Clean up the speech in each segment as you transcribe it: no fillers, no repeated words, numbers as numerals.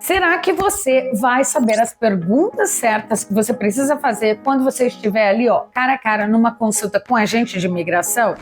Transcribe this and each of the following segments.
Será que você vai saber as perguntas certas que você precisa fazer quando você estiver ali, ó, cara a cara, numa consulta com agente de imigração?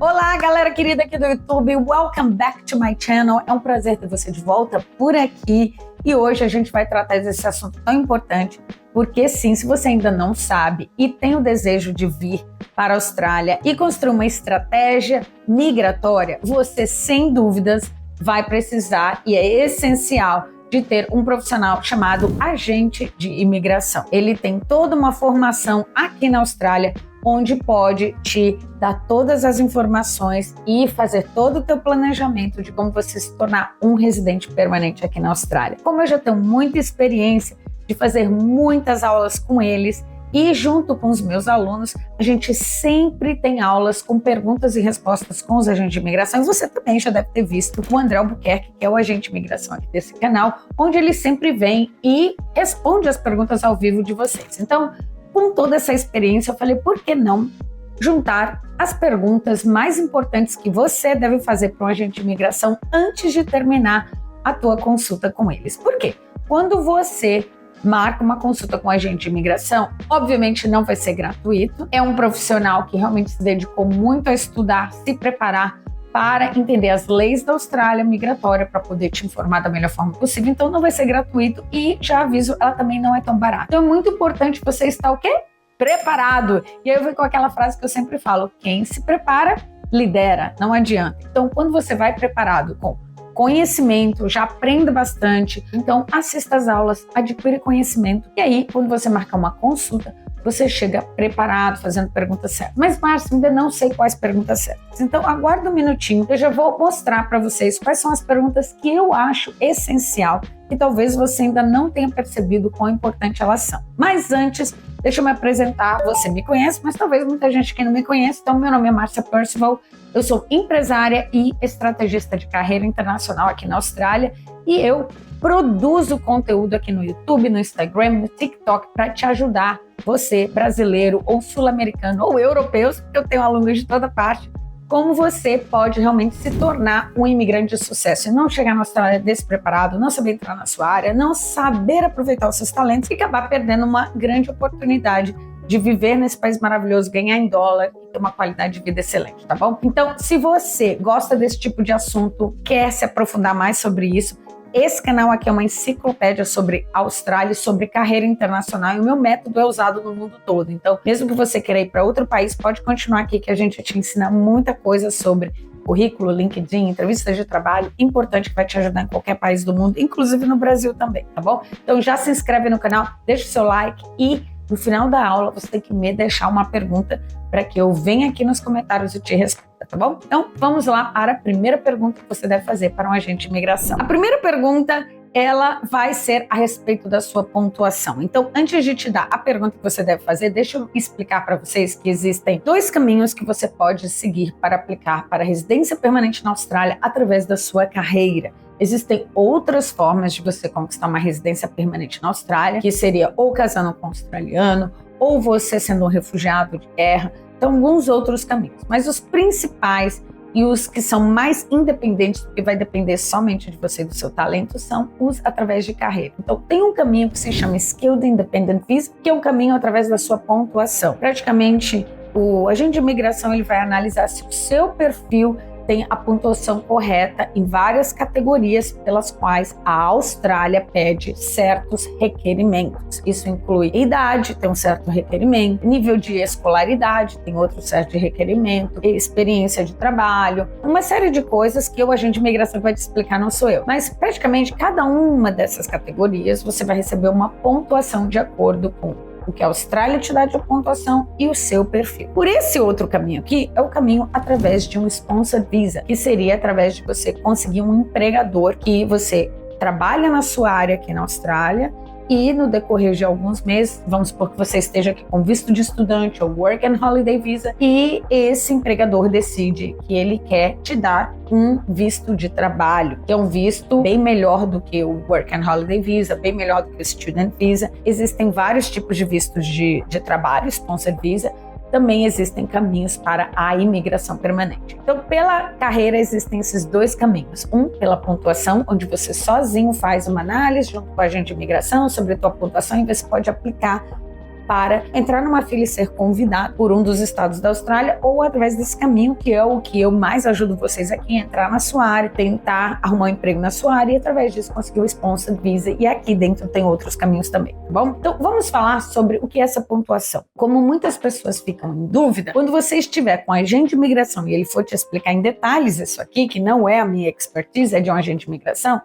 Olá, galera querida aqui do YouTube, welcome back to my channel. É um prazer ter você de volta por aqui e hoje a gente vai tratar desse assunto tão importante, porque sim, se você ainda não sabe e tem o desejo de vir para a Austrália e construir uma estratégia migratória, você sem dúvidas vai precisar e é essencial de ter um profissional chamado agente de imigração. Ele tem toda uma formação aqui na Austrália, onde pode te dar todas as informações e fazer todo o teu planejamento de como você se tornar um residente permanente aqui na Austrália. Como eu já tenho muita experiência de fazer muitas aulas com eles e junto com os meus alunos, a gente sempre tem aulas com perguntas e respostas com os agentes de imigração. E você também já deve ter visto o André Albuquerque, que é o agente de imigração aqui desse canal, onde ele sempre vem e responde as perguntas ao vivo de vocês. Então, com toda essa experiência, eu falei, por que não juntar as perguntas mais importantes que você deve fazer para um agente de imigração antes de terminar a tua consulta com eles? Por quê? Quando você marca uma consulta com um agente de imigração, obviamente não vai ser gratuito. É um profissional que realmente se dedicou muito a estudar, se preparar para entender as leis da Austrália migratória, para poder te informar da melhor forma possível. Então não vai ser gratuito e, já aviso, ela também não é tão barata. Então é muito importante você estar o quê? Preparado. E aí eu venho com aquela frase que eu sempre falo, quem se prepara, lidera, não adianta. Então quando você vai preparado com conhecimento, já aprenda bastante, então assista às aulas, adquire conhecimento e aí quando você marcar uma consulta, você chega preparado, fazendo perguntas certas. Mas, Márcia, ainda não sei quais perguntas certas. Então, aguarda um minutinho, eu já vou mostrar para vocês quais são as perguntas que eu acho essencial e talvez você ainda não tenha percebido quão importante elas são. Mas antes, deixa eu me apresentar. Você me conhece, mas talvez muita gente que não me conhece. Então, meu nome é Márcia Percival, eu sou empresária e estrategista de carreira internacional aqui na Austrália e eu produzo conteúdo aqui no YouTube, no Instagram, no TikTok para te ajudar, você brasileiro ou sul-americano ou europeu, porque eu tenho alunos de toda parte, como você pode realmente se tornar um imigrante de sucesso e não chegar na Austrália despreparado, não saber entrar na sua área, não saber aproveitar os seus talentos e acabar perdendo uma grande oportunidade de viver nesse país maravilhoso, ganhar em dólar e ter uma qualidade de vida excelente, tá bom? Então, se você gosta desse tipo de assunto, quer se aprofundar mais sobre isso, esse canal aqui é uma enciclopédia sobre Austrália, sobre carreira internacional e o meu método é usado no mundo todo. Então, mesmo que você queira ir para outro país, pode continuar aqui que a gente te ensina muita coisa sobre currículo, LinkedIn, entrevistas de trabalho, importante que vai te ajudar em qualquer país do mundo, inclusive no Brasil também, tá bom? Então já se inscreve no canal, deixa o seu like e no final da aula você tem que me deixar uma pergunta para que eu venha aqui nos comentários e te responda, tá bom? Então vamos lá para a primeira pergunta que você deve fazer para um agente de imigração. A primeira pergunta, ela vai ser a respeito da sua pontuação. Então, antes de te dar a pergunta que você deve fazer, deixa eu explicar para vocês que existem dois caminhos que você pode seguir para aplicar para a residência permanente na Austrália através da sua carreira. Existem outras formas de você conquistar uma residência permanente na Austrália, que seria ou casando com um australiano, ou você sendo um refugiado de guerra. Então, alguns outros caminhos. Mas os principais e os que são mais independentes, porque vai depender somente de você e do seu talento, são os através de carreira. Então, tem um caminho que se chama Skilled Independent Visa, que é um caminho através da sua pontuação. Praticamente, o agente de imigração ele vai analisar se o seu perfil tem a pontuação correta em várias categorias pelas quais a Austrália pede certos requerimentos. Isso inclui idade, tem um certo requerimento, nível de escolaridade, tem outro certo requerimento, experiência de trabalho, uma série de coisas que o agente de imigração vai te explicar, não sou eu. Mas praticamente cada uma dessas categorias você vai receber uma pontuação de acordo com o que a Austrália te dá de pontuação e o seu perfil. Por esse outro caminho aqui, é o caminho através de um Sponsored Visa, que seria através de você conseguir um empregador que você trabalha na sua área aqui na Austrália e no decorrer de alguns meses, vamos supor que você esteja aqui com visto de estudante ou Work and Holiday Visa e esse empregador decide que ele quer te dar um visto de trabalho, que é um visto bem melhor do que o Work and Holiday Visa, bem melhor do que o Student Visa. Existem vários tipos de vistos de trabalho, Sponsored Visa. também existem caminhos para a imigração permanente. Então, pela carreira existem esses dois caminhos. Um, pela pontuação, onde você sozinho faz uma análise junto com o agente de imigração sobre a tua pontuação e você pode aplicar para entrar numa fila e ser convidado por um dos estados da Austrália, ou através desse caminho, que é o que eu mais ajudo vocês aqui a entrar na sua área, tentar arrumar um emprego na sua área e através disso conseguir o sponsor visa, e aqui dentro tem outros caminhos também, tá bom? Então vamos falar sobre o que é essa pontuação. Como muitas pessoas ficam em dúvida, quando você estiver com um agente de imigração e ele for te explicar em detalhes isso aqui, que não é a minha expertise, é de um agente de imigração,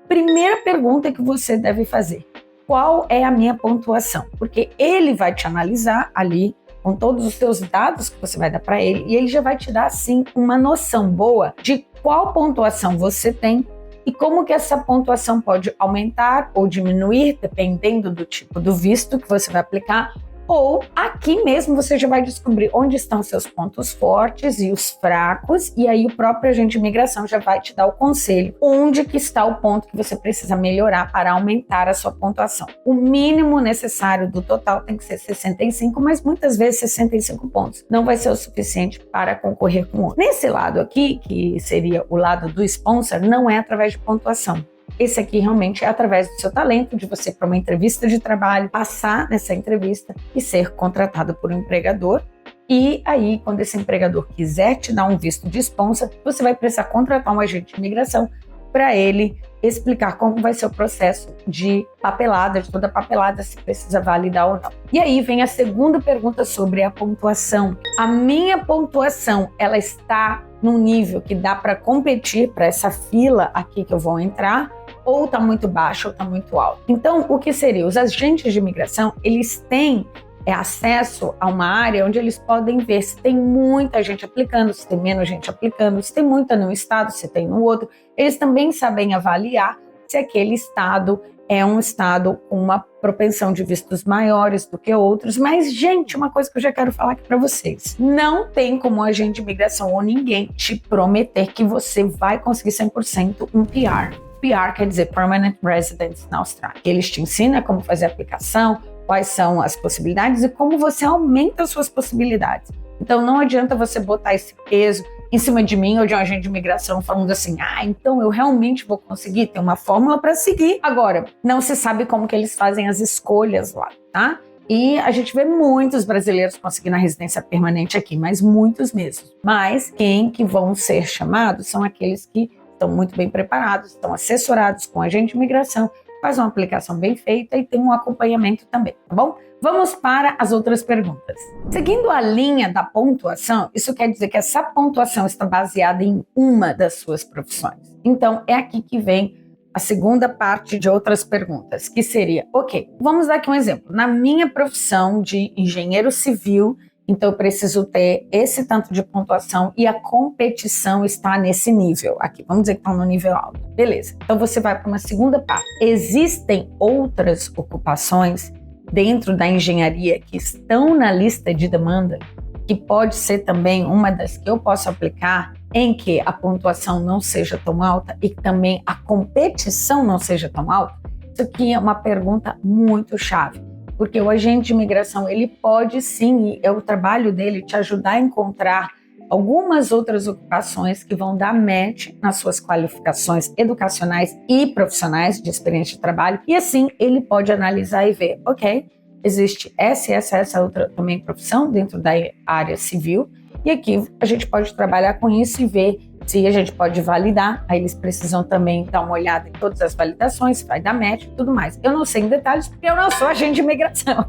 primeira pergunta que você deve fazer: qual é a minha pontuação? Porque ele vai te analisar ali com todos os seus dados que você vai dar para ele e ele já vai te dar, assim, uma noção boa de qual pontuação você tem e como que essa pontuação pode aumentar ou diminuir dependendo do tipo do visto que você vai aplicar. Ou aqui mesmo você já vai descobrir onde estão seus pontos fortes e os fracos, e aí o próprio agente de imigração já vai te dar o conselho onde que está o ponto que você precisa melhorar para aumentar a sua pontuação. O mínimo necessário do total tem que ser 65, mas muitas vezes 65 pontos não vai ser o suficiente para concorrer com outro. Nesse lado aqui, que seria o lado do sponsor, não é através de pontuação. Esse aqui realmente é através do seu talento, de você ir para uma entrevista de trabalho, passar nessa entrevista e ser contratado por um empregador. E aí, quando esse empregador quiser te dar um visto de sponsor, você vai precisar contratar um agente de imigração para ele explicar como vai ser o processo de papelada, de toda a papelada, se precisa validar ou não. E aí vem a segunda pergunta sobre a pontuação. A minha pontuação, ela está num nível que dá para competir para essa fila aqui que eu vou entrar, ou está muito baixo ou está muito alto? Então, o que seria? Os agentes de imigração, eles têm acesso a uma área onde eles podem ver se tem muita gente aplicando, se tem menos gente aplicando, se tem muita num estado, se tem no outro. Eles também sabem avaliar se aquele estado é um estado com uma propensão de vistos maiores do que outros. Mas, gente, uma coisa que eu já quero falar aqui para vocês: não tem como um agente de imigração ou ninguém te prometer que você vai conseguir 100% um PR. PR quer dizer Permanent Residence na Austrália. Eles te ensinam como fazer a aplicação, quais são as possibilidades e como você aumenta as suas possibilidades. Então não adianta você botar esse peso em cima de mim ou de um agente de imigração falando assim: então eu realmente vou conseguir, tem uma fórmula para seguir. Agora, não se sabe como que eles fazem as escolhas lá, tá? E a gente vê muitos brasileiros conseguindo a residência permanente aqui, mas muitos mesmo. Mas quem que vão ser chamados são aqueles que estão muito bem preparados, estão assessorados com agente de imigração, faz uma aplicação bem feita e tem um acompanhamento também, tá bom? Vamos para as outras perguntas. Seguindo a linha da pontuação, isso quer dizer que essa pontuação está baseada em uma das suas profissões. Então, é aqui que vem a segunda parte de outras perguntas, que seria: ok, vamos dar aqui um exemplo. Na minha profissão de engenheiro civil, então eu preciso ter esse tanto de pontuação e a competição está nesse nível aqui. Vamos dizer que está no nível alto. Beleza. Então você vai para uma segunda parte. Existem outras ocupações dentro da engenharia que estão na lista de demanda, que pode ser também uma das que eu posso aplicar, em que a pontuação não seja tão alta e também a competição não seja tão alta? Isso aqui é uma pergunta muito chave. Porque o agente de imigração, ele pode sim, e é o trabalho dele, te ajudar a encontrar algumas outras ocupações que vão dar match nas suas qualificações educacionais e profissionais de experiência de trabalho. E assim, ele pode analisar e ver: ok, existe essa outra também profissão dentro da área civil, e aqui a gente pode trabalhar com isso e ver se a gente pode validar. Aí eles precisam também dar uma olhada em todas as validações, se vai dar match e tudo mais. Eu não sei em detalhes porque eu não sou agente de imigração.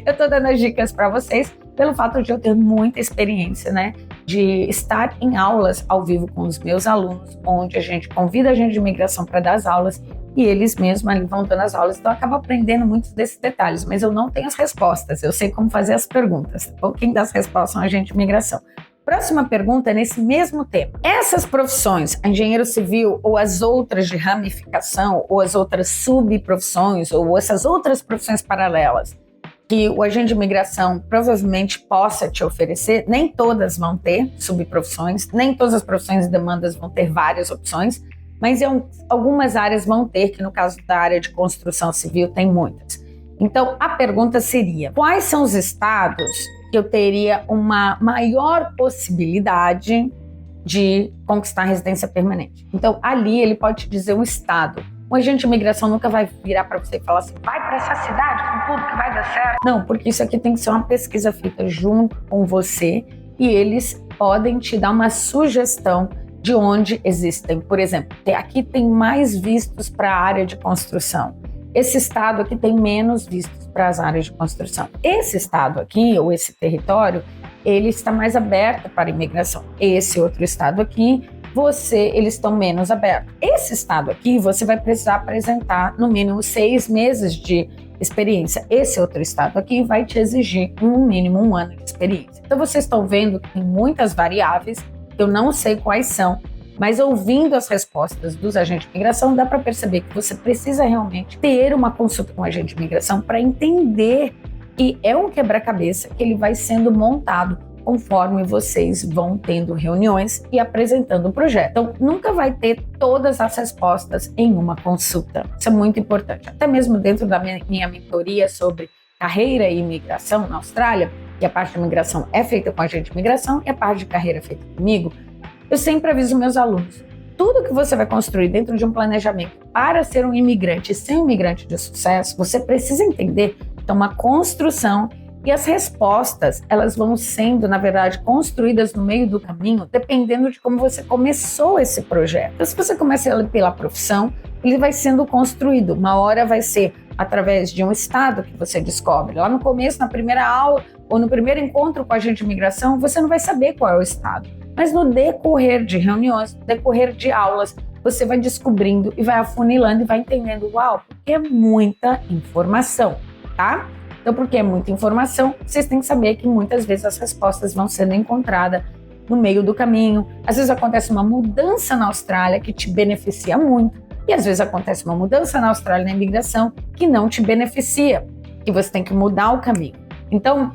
Eu estou dando as dicas para vocês pelo fato de eu ter muita experiência, né? De estar em aulas ao vivo com os meus alunos, onde a gente convida a agente de imigração para dar as aulas e eles mesmos ali vão dando as aulas. Então eu acabo aprendendo muitos desses detalhes, mas eu não tenho as respostas. Eu sei como fazer as perguntas. Então quem dá as respostas é o agente de imigração. Próxima pergunta é nesse mesmo tema. Essas profissões, a engenheiro civil ou as outras de ramificação, ou as outras subprofissões, ou essas outras profissões paralelas, que o agente de imigração provavelmente possa te oferecer, nem todas vão ter subprofissões, nem todas as profissões e demandas vão ter várias opções, mas algumas áreas vão ter, que no caso da área de construção civil tem muitas. Então, a pergunta seria: quais são os estados que eu teria uma maior possibilidade de conquistar a residência permanente. Então, ali ele pode te dizer o estado. O agente de imigração nunca vai virar para você e falar assim, vai para essa cidade com tudo que vai dar certo. Não, porque isso aqui tem que ser uma pesquisa feita junto com você e eles podem te dar uma sugestão de onde existem. Por exemplo, aqui tem mais vistos para a área de construção. Esse estado aqui tem menos vistos para as áreas de construção. Esse estado aqui, ou esse território, ele está mais aberto para a imigração. Esse outro estado aqui, eles estão menos abertos. Esse estado aqui, você vai precisar apresentar no mínimo 6 meses de experiência. Esse outro estado aqui vai te exigir no mínimo 1 ano de experiência. Então vocês estão vendo que tem muitas variáveis, eu não sei quais são, mas ouvindo as respostas dos agentes de imigração, dá para perceber que você precisa realmente ter uma consulta com o agente de imigração para entender que é um quebra-cabeça que ele vai sendo montado conforme vocês vão tendo reuniões e apresentando o projeto. Então, nunca vai ter todas as respostas em uma consulta. Isso é muito importante. Até mesmo dentro da minha mentoria sobre carreira e imigração na Austrália, que a parte de imigração é feita com a agente de imigração e a parte de carreira é feita comigo, eu sempre aviso meus alunos, tudo que você vai construir dentro de um planejamento para ser um imigrante e ser um imigrante de sucesso, você precisa entender que é uma construção e as respostas, elas vão sendo, na verdade, construídas no meio do caminho, dependendo de como você começou esse projeto. Então, se você começa pela profissão, ele vai sendo construído. Uma hora vai ser através de um estado que você descobre. Lá no começo, na primeira aula, ou no primeiro encontro com a agente de imigração, você não vai saber qual é o estado. Mas no decorrer de reuniões, no decorrer de aulas, você vai descobrindo e vai afunilando e vai entendendo, uau, porque é muita informação, tá? Então, porque é muita informação, vocês têm que saber que muitas vezes as respostas vão sendo encontradas no meio do caminho. Às vezes acontece uma mudança na Austrália que te beneficia muito, e às vezes acontece uma mudança na Austrália na imigração que não te beneficia, e você tem que mudar o caminho. Então,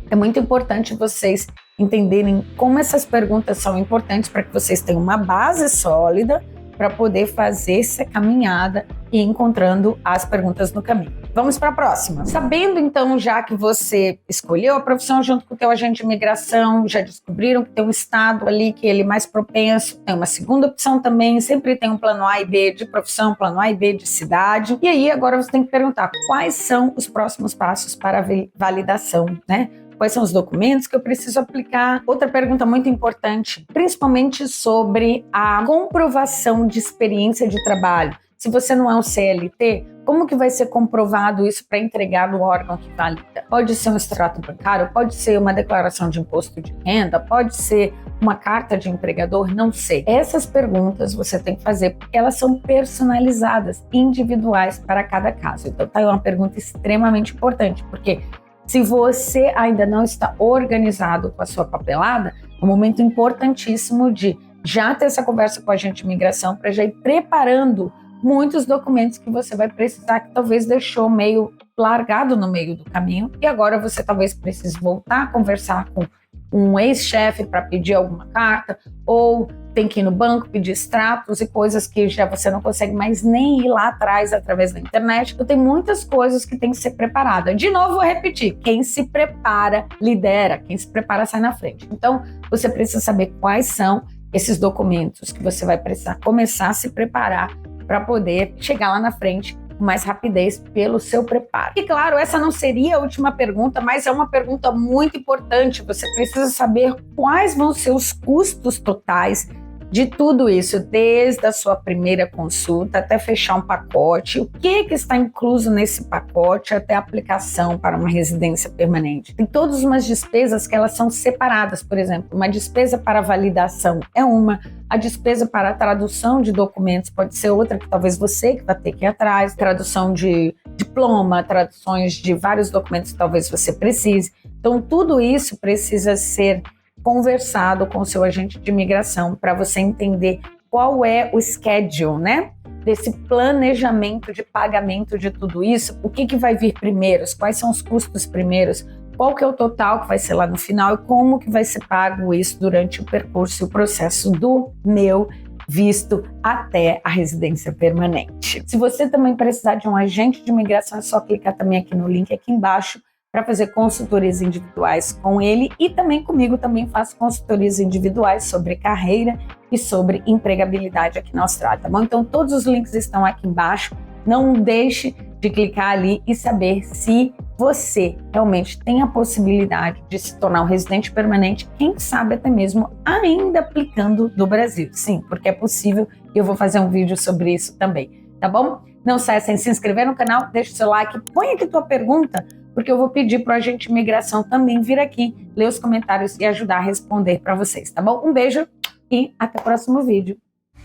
é muito importante vocês entenderem como essas perguntas são importantes para que vocês tenham uma base sólida para poder fazer essa caminhada e encontrando as perguntas no caminho. Vamos para a próxima. Sabendo então já que você escolheu a profissão junto com o teu agente de imigração, já descobriram que tem um estado ali que ele é mais propenso, tem uma segunda opção também, sempre tem um plano A e B de profissão, plano A e B de cidade. E aí agora você tem que perguntar quais são os próximos passos para a validação, né? Quais são os documentos que eu preciso aplicar? Outra pergunta muito importante, principalmente sobre a comprovação de experiência de trabalho. Se você não é um CLT, como que vai ser comprovado isso para entregar no órgão que valida? Pode ser um extrato bancário, pode ser uma declaração de imposto de renda, pode ser uma carta de empregador, não sei. Essas perguntas você tem que fazer porque elas são personalizadas, individuais para cada caso. Então tá aí uma pergunta extremamente importante, porque se você ainda não está organizado com a sua papelada, é um momento importantíssimo de já ter essa conversa com a agente de imigração para já ir preparando muitos documentos que você vai precisar, que talvez deixou meio largado no meio do caminho, e agora você talvez precise voltar a conversar com um ex-chefe para pedir alguma carta, ou tem que ir no banco pedir extratos e coisas que já você não consegue mais nem ir lá atrás através da internet. Então tem muitas coisas que tem que ser preparada. De novo, vou repetir, quem se prepara, lidera, quem se prepara sai na frente. Então você precisa saber quais são esses documentos que você vai precisar começar a se preparar para poder chegar lá na frente com mais rapidez pelo seu preparo. E claro, essa não seria a última pergunta, mas é uma pergunta muito importante. Você precisa saber quais vão ser os custos totais de tudo isso, desde a sua primeira consulta até fechar um pacote, o que está incluso nesse pacote até a aplicação para uma residência permanente. Tem todas umas despesas que elas são separadas, por exemplo, uma despesa para validação é uma, a despesa para a tradução de documentos pode ser outra, que talvez você que vai ter que ir atrás, tradução de diploma, traduções de vários documentos que talvez você precise. Então, tudo isso precisa ser conversado com o seu agente de imigração para você entender qual é o schedule, né? Desse planejamento de pagamento de tudo isso, o que vai vir primeiro, quais são os custos primeiros, qual que é o total que vai ser lá no final e como que vai ser pago isso durante o percurso e o processo do meu visto até a residência permanente. Se você também precisar de um agente de imigração, é só clicar também aqui no link aqui embaixo para fazer consultorias individuais com ele e também comigo, também faço consultorias individuais sobre carreira e sobre empregabilidade aqui na Austrália, tá bom? Então todos os links estão aqui embaixo, não deixe de clicar ali e saber se você realmente tem a possibilidade de se tornar um residente permanente, quem sabe até mesmo ainda aplicando do Brasil. Sim, porque é possível e eu vou fazer um vídeo sobre isso também, tá bom? Não esqueça de se inscrever no canal, deixa o seu like, põe aqui tua pergunta, porque eu vou pedir para o agente de imigração também vir aqui, ler os comentários e ajudar a responder para vocês, tá bom? Um beijo e até o próximo vídeo.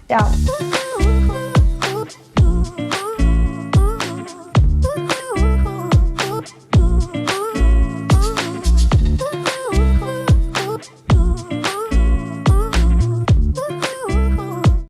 Tchau!